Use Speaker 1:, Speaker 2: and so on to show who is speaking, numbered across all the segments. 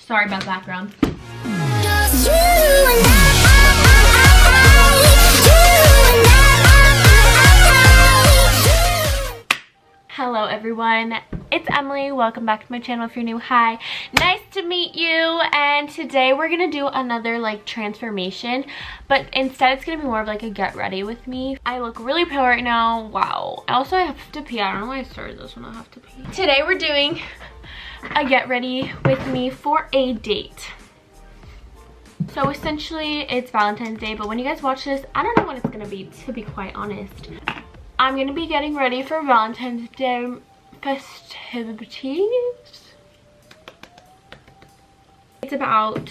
Speaker 1: Sorry about background. Hello everyone, it's Emily. Welcome back to my channel if you're new. Hi, nice to meet you. And today we're gonna do another like transformation, but instead it's gonna be more of like a get ready with me. I look really pale right now. Wow. Also I have to pee. I don't know why I started this when I have to pee. Today we're doing a get ready with me for a date. So essentially it's Valentine's Day, but when you guys watch this, I don't know when it's gonna be, to be quite honest. I'm gonna be getting ready for Valentine's Day festivities. It's about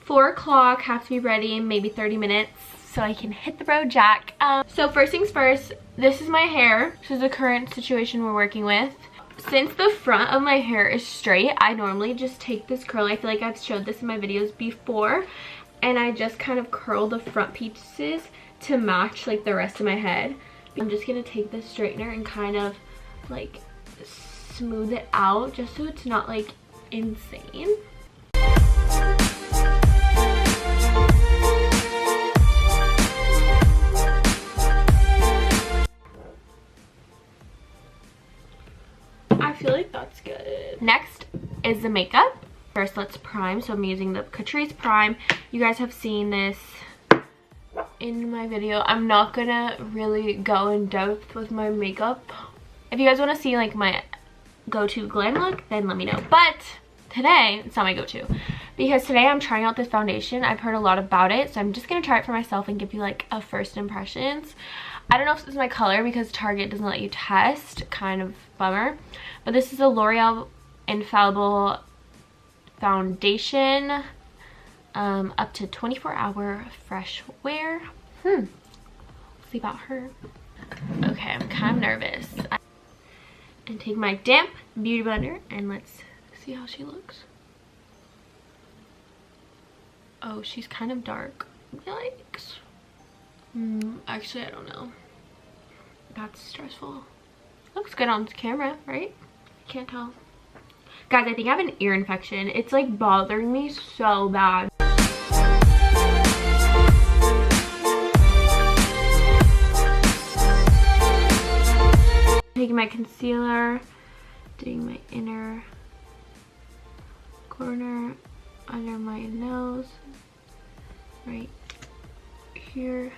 Speaker 1: 4 o'clock, have to be ready in maybe 30 minutes so I can hit the road, Jack. So first things first, this is my hair. This is the current situation we're working with. Since the front of my hair is straight, I normally just take this curl. I feel like I've showed this in my videos before, and I just kind of curl the front pieces to match like the rest of my head. I'm just gonna take this straightener and kind of like smooth it out just so it's not like insane. I feel like that's good. Next is the makeup. First let's prime. So I'm using the Catrice Prime. You guys have seen this in my video. I'm not gonna really go in depth with my makeup. If you guys want to see like my go-to glam look, then let me know. But today it's not my go-to because today I'm trying out this foundation. I've heard a lot about it, so I'm just gonna try it for myself and give you like a first impressions. I don't know if this is my color because Target doesn't let you test, kind of bummer, but this is a L'Oreal Infallible foundation. Up to 24-hour fresh wear. See about her. Okay, I'm kind of nervous. And take my damp beauty blender and let's see how she looks. Oh, she's kind of dark. Yikes. Actually, I don't know. That's stressful. Looks good on camera, right? Can't tell. Guys, I think I have an ear infection. It's like bothering me so bad. Taking my concealer, doing my inner corner under my nose, right here,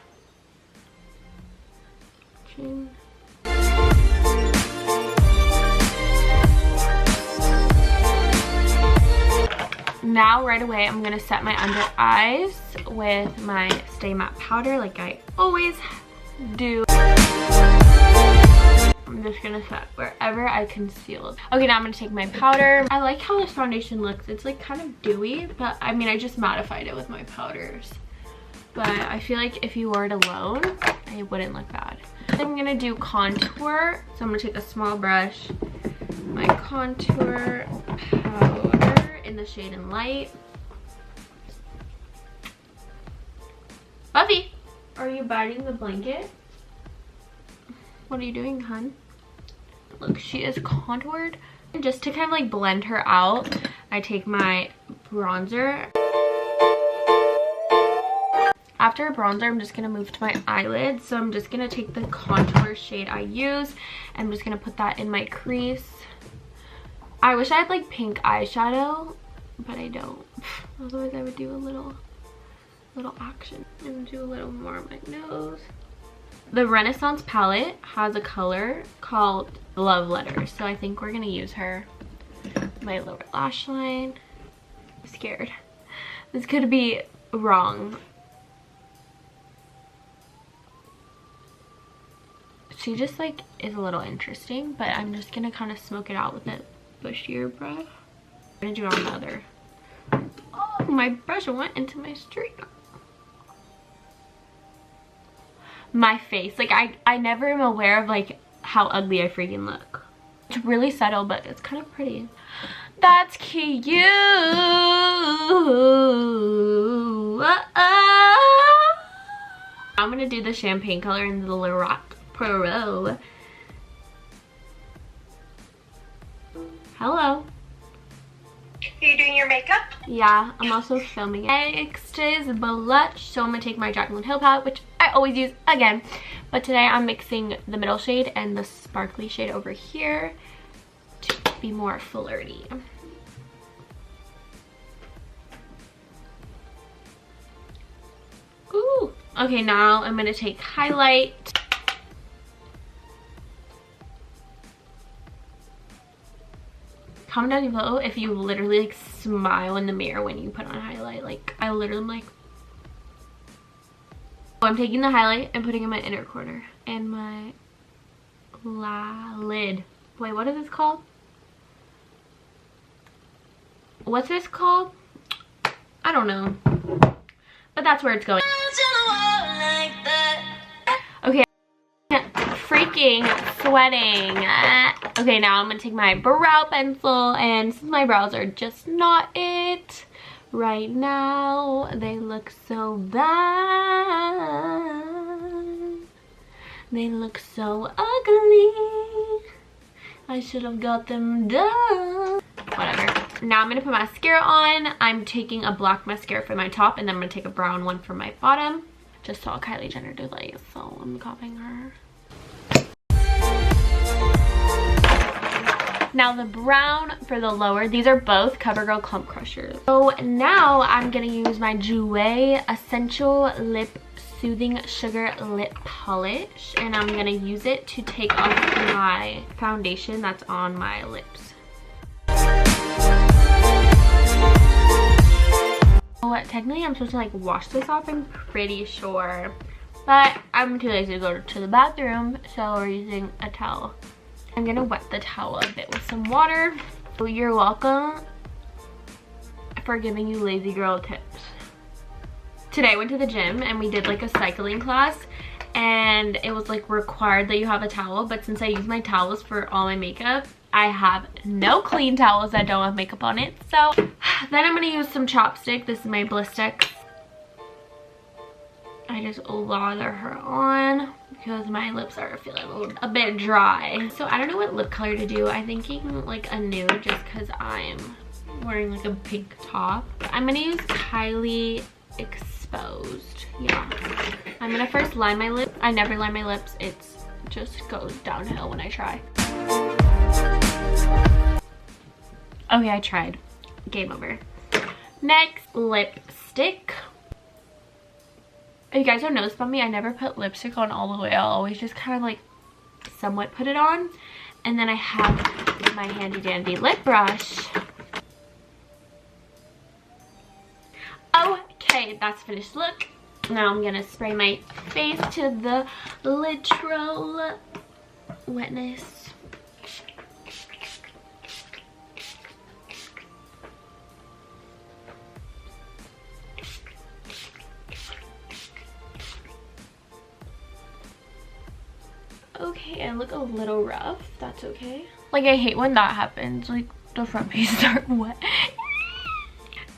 Speaker 1: chin. Now right away I'm gonna set my under eyes with my Stay Matte powder like I always do. I'm just gonna set wherever I concealed. Okay, now I'm gonna take my powder. I like how this foundation looks. It's like kind of dewy, but I mean I just mattified it with my powders. But I feel like if you wore it alone, it wouldn't look bad. I'm gonna do contour. So I'm gonna take a small brush, my contour powder in the shade in Light. Buffy, are you biting the blanket? What are you doing, hun? Look, she is contoured. And just to kind of like blend her out, I take my bronzer. After bronzer, I'm just gonna move to my eyelids. So I'm just gonna take the contour shade I use. I'm just gonna put that in my crease. I wish I had like pink eyeshadow, but I don't. Otherwise I would do a little action and do a little more on my nose. The Renaissance palette has a color called Love Letters, so I think we're gonna use her. My lower lash line. I'm scared. This could be wrong. She just like is a little interesting, but I'm just gonna kind of smoke it out with a bushier brush. I'm gonna do it on the other. Oh, my brush went into my streak. My face, like I never am aware of like how ugly I freaking look. It's really subtle, but it's kind of pretty. That's cute. I'm gonna do the champagne color in the Lorac Pro. Hello.
Speaker 2: Are you doing your makeup?
Speaker 1: Yeah, I'm also filming. Next is blush. So I'm gonna take my Jaclyn Hill palette, which I always use again. But today I'm mixing the middle shade and the sparkly shade over here to be more flirty. Ooh. Okay, now I'm gonna take highlight. Comment down below if you literally like smile in the mirror when you put on highlight. Like I literally am like, oh, I'm taking the highlight and putting it in my inner corner and my lid. Wait, what is this called? What's this called? I don't know, but that's where it's going. Okay, freaking sweating. Okay, now I'm gonna take my brow pencil, and since my brows are just not it right now, they look so bad. They look so ugly. I should have got them done. Whatever. Now I'm gonna put mascara on. I'm taking a black mascara for my top, and then I'm gonna take a brown one for my bottom. Just saw Kylie Jenner do this, so I'm copying her. Now the brown for the lower, these are both CoverGirl Clump Crushers. So now I'm gonna use my Jouer Essential Lip Soothing Sugar Lip Polish, and I'm gonna use it to take off my foundation that's on my lips. So technically I'm supposed to like wash this off, I'm pretty sure, but I'm too lazy to go to the bathroom, so we're using a towel. I'm gonna wet the towel a bit with some water. So you're welcome for giving you lazy girl tips. Today I went to the gym and we did like a cycling class, and it was like required that you have a towel, but since I use my towels for all my makeup, I have no clean towels that don't have makeup on it. So then I'm gonna use some chopstick. This is my Blistex. I just lather her on because my lips are feeling a bit dry. So I don't know what lip color to do. I'm thinking like a nude just because I'm wearing like a pink top. I'm gonna use Kylie Exposed. Yeah. I'm gonna first line my lips. I never line my lips. It's just goes downhill when I try. Okay, I tried. Game over. Next, lipstick. If you guys don't notice about me, I never put lipstick on all the way. I'll always just kind of like somewhat put it on. And then I have my handy dandy lip brush. Okay, that's finished look. Now I'm gonna spray my face to the literal wetness. Okay, I look a little rough. That's okay. Like, I hate when that happens. Like, the front pieces are wet.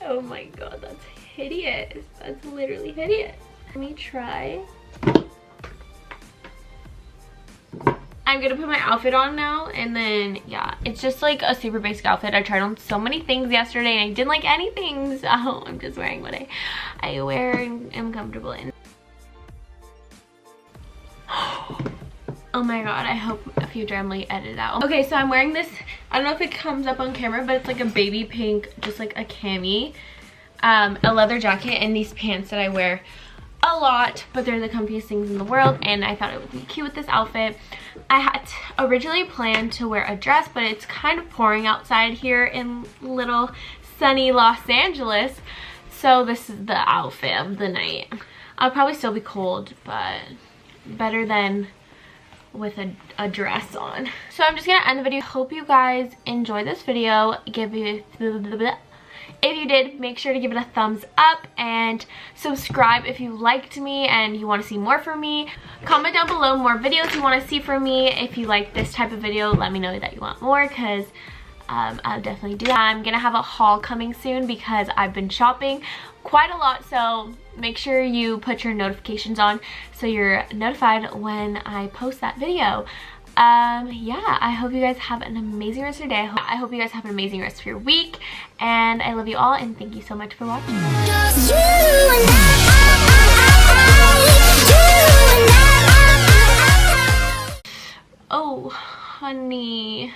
Speaker 1: Oh my god, that's hideous. That's literally hideous. Let me try. I'm gonna put my outfit on now, and then, yeah. It's just like a super basic outfit. I tried on so many things yesterday, and I didn't like anything. So I'm just wearing what I wear and am comfortable in. Oh my god, I hope Future edited out. Okay, so I'm wearing this, I don't know if it comes up on camera, but it's like a baby pink, just like a cami, a leather jacket, and these pants that I wear a lot, but they're the comfiest things in the world, and I thought it would be cute with this outfit. I had originally planned to wear a dress, but it's kind of pouring outside here in little sunny Los Angeles, so this is the outfit of the night. I'll probably still be cold, but better than with a dress on. So I'm just gonna end the video. Hope you guys enjoyed this video. If you did, make sure to give it a thumbs up and subscribe if you liked me and you want to see more from me. Comment down below more videos you want to see from me. If you like this type of video, let me know that you want more, because I'll definitely do that. I'm gonna have a haul coming soon because I've been shopping quite a lot, so make sure you put your notifications on so you're notified when I post that video. Yeah, I hope you guys have an amazing rest of your day. I hope you guys have an amazing rest of your week, and I love you all, and thank you so much for watching. Oh, honey.